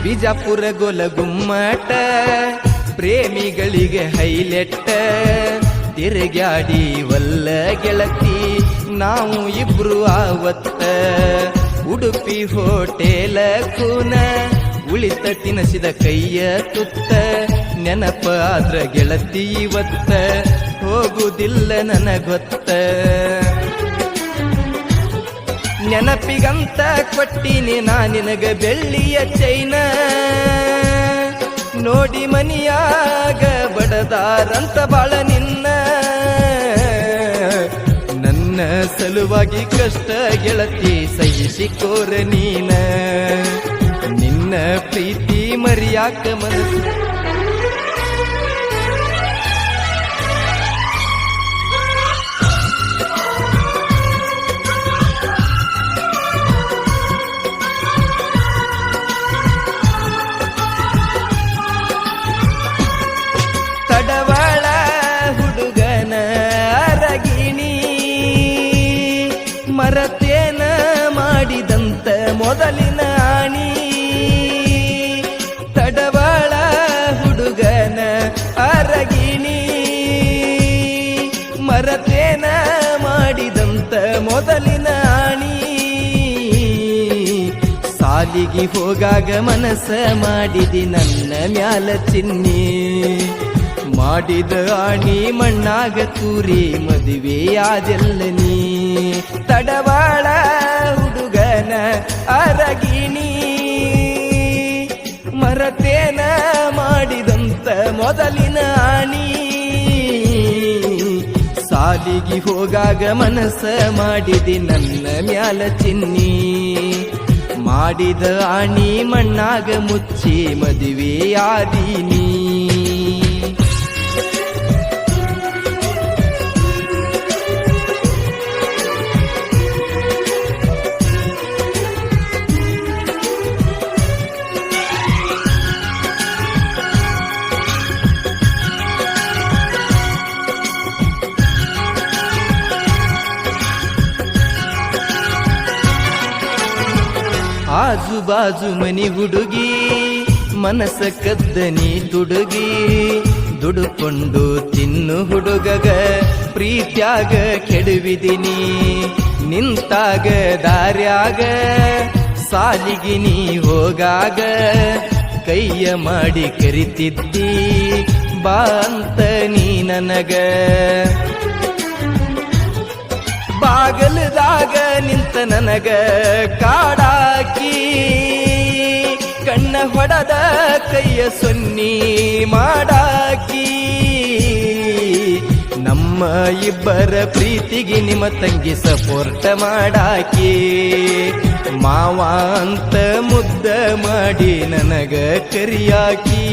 ಬಿಜಾಪುರ ಗೋಲಗುಮ್ಮಟ ಪ್ರೇಮಿಗಳಿಗೆ ಹೈಲೆಟ್ಟ ತಿರುಗಾಡಿ ವಲ್ಲ ಗೆಳತಿ ನಾವು ಇಬ್ರು ಆವತ್ತ ಉಡುಪಿ ಹೋಟೆಲ ಕೂನ ಉಳಿತ ತಿನಸಿದ ಕೈಯ ತುತ್ತ ನೆನಪ ಆದ್ರ ಗೆಳತಿ ಇವತ್ತ ಹೋಗುದಿಲ್ಲ ನನಗೊತ್ತ ನೆನಪಿಗಂತ ಕೊಟ್ಟಿನಿ ನಾ ನಿನಗ ಬೆಳ್ಳಿಯ ಚೈನ ನೋಡಿ ಮನಿಯಾಗ ಬಡದಾರಂತ ಬಾಳ ನಿನ್ನ ನನ್ನ ಸಲುವಾಗಿ ಕಷ್ಟ ಗೆಳತಿ ಸಹಿಸಿಕೋರ ನೀನ ನಿನ್ನ ಪ್ರೀತಿ ಮರಿಯಾಕ ಮನಸ್ಸು ತಡವಾಳ ಹುಡುಗನ ಅರಗಿಣಿ ಮರತೇನ ಮಾಡಿದಂತ ಮೊದಲಿನ ಆಣಿ ತಡವಾಳ ಹುಡುಗನ ಅರಗಿಣಿ ಮರತೇನ ಮಾಡಿದಂತ ಮೊದಲಿನ ಆಣಿ ಸಾಲಿಗೆ ಹೋಗಾಗ ಮನಸ್ಸ ಮಾಡಿದಿ ನನ್ನ ಮ್ಯಾಲ ಚಿನ್ನಿ ಮಾಡಿದ ಆಣಿ ಮಣ್ಣಾಗ ತೂರಿ ಮದುವೆಯಾದೆಲ್ಲ ನೀ ತಡವಾಳ ಹುಡುಗನ ಅರಗಿಣಿ ಮರತೇನ ಮಾಡಿದಂತ ಮೊದಲಿನ ಆಣಿ ಸಾಲಿಗೆ ಹೋಗಾಗ ಮನಸ್ಸ ಮಾಡಿದಿ ನನ್ನ ಮ್ಯಾಲ ಚಿನ್ನಿ ಮಾಡಿದ ಆಣಿ ಮಣ್ಣಾಗ ಮುಚ್ಚಿ ಮದುವೆಯಾದೀನಿ ಆಜು ಬಾಜು ಮನಿ ಹುಡುಗಿ ಮನಸ ಕದ್ದನಿ ತುಡುಗಿ ದುಡುಕೊಂಡು ತಿನ್ನು ಹುಡುಗಗ ಪ್ರೀತ್ಯಾಗ ಕೆಡುವಿದಿನಿ ನಿಂತಾಗ ದಾರ್ಯಾಗ ಸಾಲಿಗೆ ನೀ ಹೋಗಾಗ ಕೈಯ ಮಾಡಿ ಕರಿತಿದ್ದಿ ಬಾ ಅಂತ ನೀ ನನಗ ಬಾಗಲದಾಗ ನಿಂತ ನನಗ ಕಾಡಾಕಿ ಕಣ್ಣ ಹೊಡದ ಕೈಯ ಸೊನ್ನಿ ಮಾಡಾಕಿ ನಮ್ಮ ಇಬ್ಬರ ಪ್ರೀತಿಗೆ ನಿಮ್ಮ ತಂಗಿ ಸಪೋರ್ಟ್ ಮಾಡಾಕಿ ಮಾವ ಅಂತ ಮುದ್ದ ಮಾಡಿ ನನಗ ಕರಿಯಾಕಿ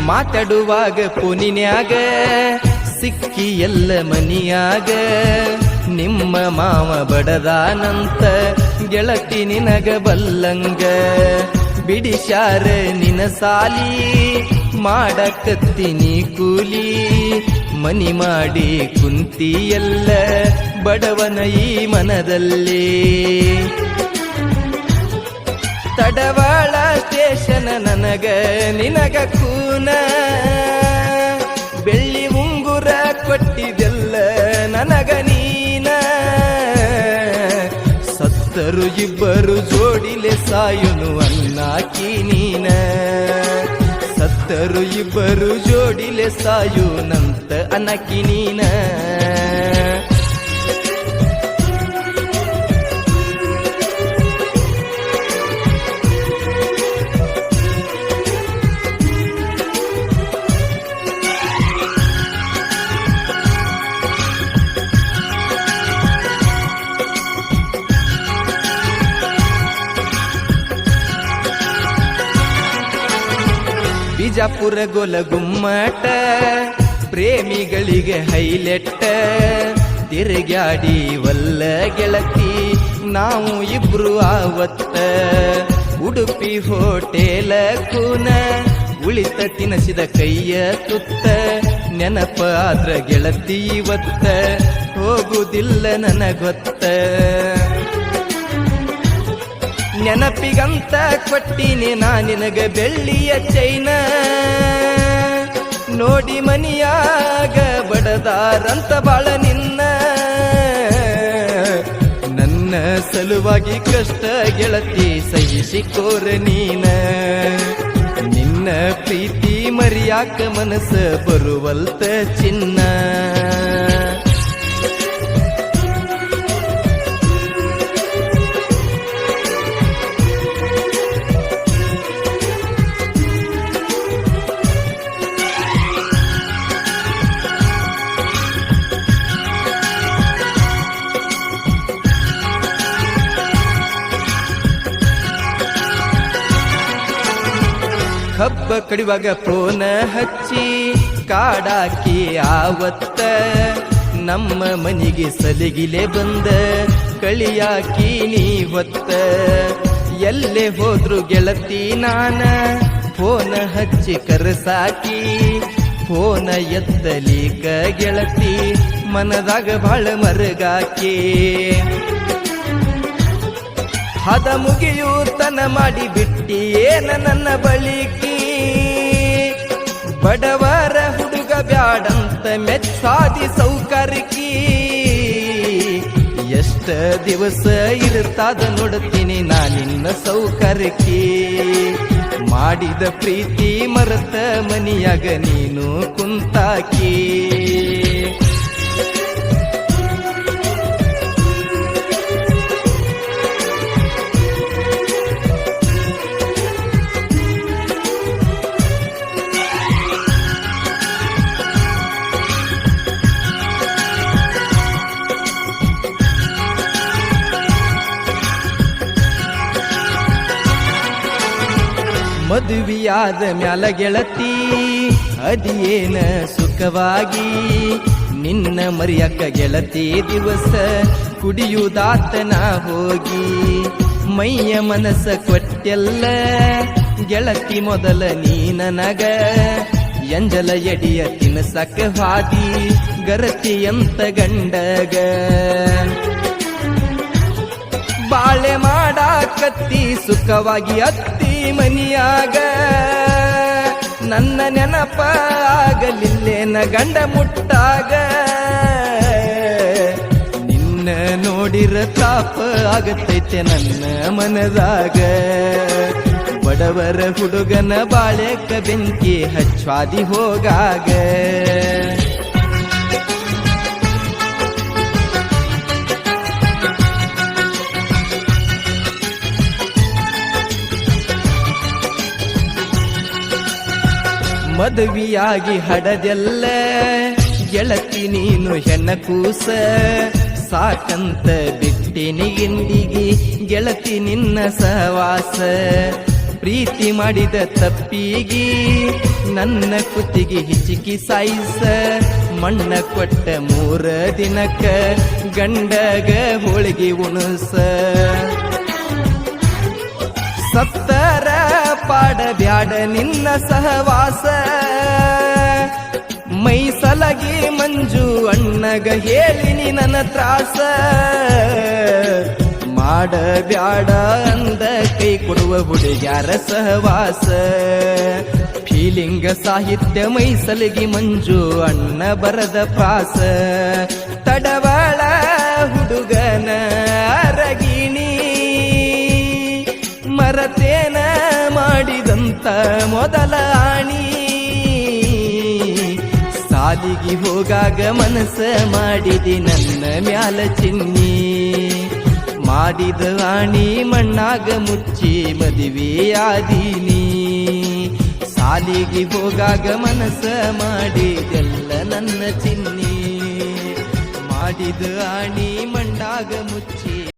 ಮಾತಾಡುವಾಗ ಪುನಿನ್ಯಾಗ ಸಿಕ್ಕಿ ಎಲ್ಲ ಮನಿಯಾಗ ನಿಮ್ಮ ಮಾವ ಬಡದಾನಂತ ಗೆಳತಿ ನಿನಗ ಬಲ್ಲಂಗ ಬಿಡಿಸ್ಯಾರ ನಿನ ಸಾಲಿ ಮಾಡಕತ್ತೀನಿ ಕೂಲಿ ಮನಿ ಮಾಡಿ ಕುಂತಿ ಎಲ್ಲ ಬಡವನ ಈ ಮನದಲ್ಲಿ ತಡವಾಳ ಸ್ಟೇಷನ್ ನನಗ ನಿನಗ ಕೂನ ಬೆಳ್ಳಿ ಉಂಗುರ ಕೊಟ್ಟಿದೆಲ್ಲ ನನಗ ನೀನ ಸತ್ತರು ಇಬ್ಬರು ಜೋಡಿಲೆ ಸಾಯುನು ಅನ್ನಾಕಿ ನೀನ ಸತ್ತರು ಇಬ್ಬರು ಜೋಡಿಲೆ ಸಾಯುನಂತ ಅನ್ನಕಿ ನೀನ ಬಿಜಾಪುರ ಗೋಲಗುಮ್ಮಟ ಪ್ರೇಮಿಗಳಿಗೆ ಹೈಲೆಟ್ಟ ತಿರುಗಾಡಿ ವಲ್ಲ ಗೆಳತಿ ನಾವು ಇಬ್ರು ಆವತ್ತ ಉಡುಪಿ ಹೋಟೆಲ ಕೂನ ಉಳಿತ ತಿನಸಿದ ಕೈಯ ತುತ್ತ ನೆನಪ ಆದ್ರ ಗೆಳತಿ ಇವತ್ತ ಹೋಗುವುದಿಲ್ಲ ನನಗೊತ್ತ ನೆನಪಿಗಂತ ಕೊಟ್ಟಿನಿ ನಾ ನಿನಗ ಬೆಳ್ಳಿಯ ಚೈನ ನೋಡಿ ಮನಿಯಾಗ ಬಡದಾರಂತ ಬಾಳ ನಿನ್ನ ನನ್ನ ಸಲುವಾಗಿ ಕಷ್ಟ ಗೆಳತಿ ಸಹಿಸಿಕೋರ ನೀನ ನಿನ್ನ ಪ್ರೀತಿ ಮರಿಯಾಕ ಮನಸ್ಸ ಬರುವಲ್ತ ಚಿನ್ನ ಹಬ್ಬ ಕಡಿವಾಗ ಫೋನ ಹಚ್ಚಿ ಕಾಡಾಕಿ ಆವತ್ತ ನಮ್ಮ ಮನಿಗೆ ಸಲಿಗಿಲೆ ಬಂದ ಕಳಿಯಾಕಿ ನೀ ಹೊತ್ತ ಎಲ್ಲೇ ಹೋದ್ರು ಗೆಳತಿ ನಾನ ಫೋನ ಹಚ್ಚಿ ಕರಸಾಕಿ ಫೋನ ಎತ್ತಲಿಕ ಗೆಳತಿ ಮನದಾಗ ಬಾಳ ಮರಗಾಕಿ ಹದ ಮುಗಿಯೂತನ ಮಾಡಿ ಬಿಟ್ಟಿ ಏನ ನನ್ನ ಬಳಿಕಿ ಬಡವರ ಹುಡುಗ ಬ್ಯಾಡಂತ ಮೆಚ್ಚಾದಿ ಸೌಕರ್ಕಿ ಎಷ್ಟ ದಿವಸ ಇರ್ತಾದ ನೋಡುತ್ತೀನಿ ನಾನಿನ್ನ ಸೌಕರ್ಕಿ ಮಾಡಿದ ಪ್ರೀತಿ ಮರತ ಮನಿಯಾಗ ನೀನು ಕುಂತಾಕಿ ಮದುವೆಯಾದ ಮ್ಯಾಲ ಗೆಳತಿ ಅದಿಯೇನ ಸುಖವಾಗಿ ನಿನ್ನ ಮರಿಯಕ್ಕ ಗೆಳತಿ ದಿವಸ ಕುಡಿಯುದಾತನ ಹೋಗಿ ಮೈಯ ಮನಸ್ಸ ಕೊಟ್ಟೆಲ್ಲ ಗೆಳತಿ ಮೊದಲ ನೀ ನನಗ ಎಂಜಲ ಎಡಿಯ ತಿನಸಕ ಹಾದಿ ಗರತಿಯಂತ ಗಂಡಗ ಬಾಳೆ ಮಾಡಾಕತ್ತಿ ಸುಖವಾಗಿ ಅತ್ತಿ ಮನಿಯಾಗ ನನ್ನ ನೆನಪ ಆಗಲಿಲ್ಲೇನ ಗಂಡ ಮುಟ್ಟಾಗ ನಿನ್ನ ನೋಡಿರ ತಾಪ ಆಗತೈತೆ ನನ್ನ ಮನದಾಗ ಬಡವರ ಹುಡುಗನ ಬಾಳೆಕ ಬೆಂಕಿ ಹಚ್ವಾದಿ ಹೋಗಾಗ ಮದುವೆಯಾಗಿ ಹಡದೆಲ್ಲ ಗೆಳತಿ ನೀನು ಹೆಣ್ಣ ಕೂಸ ಸಾಕಂತ ಬಿಟ್ಟಿನಿ ಇಂದಿಗಿ ಗೆಳತಿ ನಿನ್ನ ಸಹವಾಸ ಪ್ರೀತಿ ಮಾಡಿದ ತಪ್ಪಿಗಿ ನನ್ನ ಕುತ್ತಿಗೆ ಹಿಚಿಕಿ ಸಾಯಿಸ ಮಣ್ಣ ಕೊಟ್ಟ 3 ದಿನಕ್ಕ ಗಂಡಗ ಹೋಳಿಗೆ ಉಣಸ ಸತ್ತರ ಪಾಡ ಬ್ಯಾಡ ನಿನ್ನ ಸಹವಾಸ ಮೈಸಲಗಿ ಮಂಜು ಅಣ್ಣಗ ಹೇಳಿನಿ ನನ್ನ ತ್ರಾಸ ಮಾಡ ಬ್ಯಾಡ ಅಂದ ಕೈ ಕೊಡುವ ಹುಡುಗ್ಯಾರ ಸಹವಾಸ ಫೀಲಿಂಗ ಸಾಹಿತ್ಯ ಮೈಸಲಗಿ ಮಂಜು ಅಣ್ಣ ಬರದ ಪ್ರಾಸ ತಡವಾಳ ಹುಡುಗನ ಅರಗಿಣಿ ಮರತೇನ ಮಾಡಿದಂತ ಮೊದಲ ಆಣಿ ಸಾಲಿಗೆ ಹೋಗಾಗ ಮನಸ್ಸ ಮಾಡಿದಿ ನನ್ನ ಮ್ಯಾಲ ಚಿನ್ನಿ ಮಾಡಿದ ಆಣಿ ಮಣ್ಣಾಗ ಮುಚ್ಚಿ ಮದುವೆಯಾದೀನಿ ಸಾಲಿಗೆ ಹೋಗಾಗ ಮನಸ್ಸ ಮಾಡಿದೆಲ್ಲ ನನ್ನ ಚಿನ್ನಿ ಮಾಡಿದ ಆಣಿ ಮಣ್ಣಾಗ ಮುಚ್ಚಿ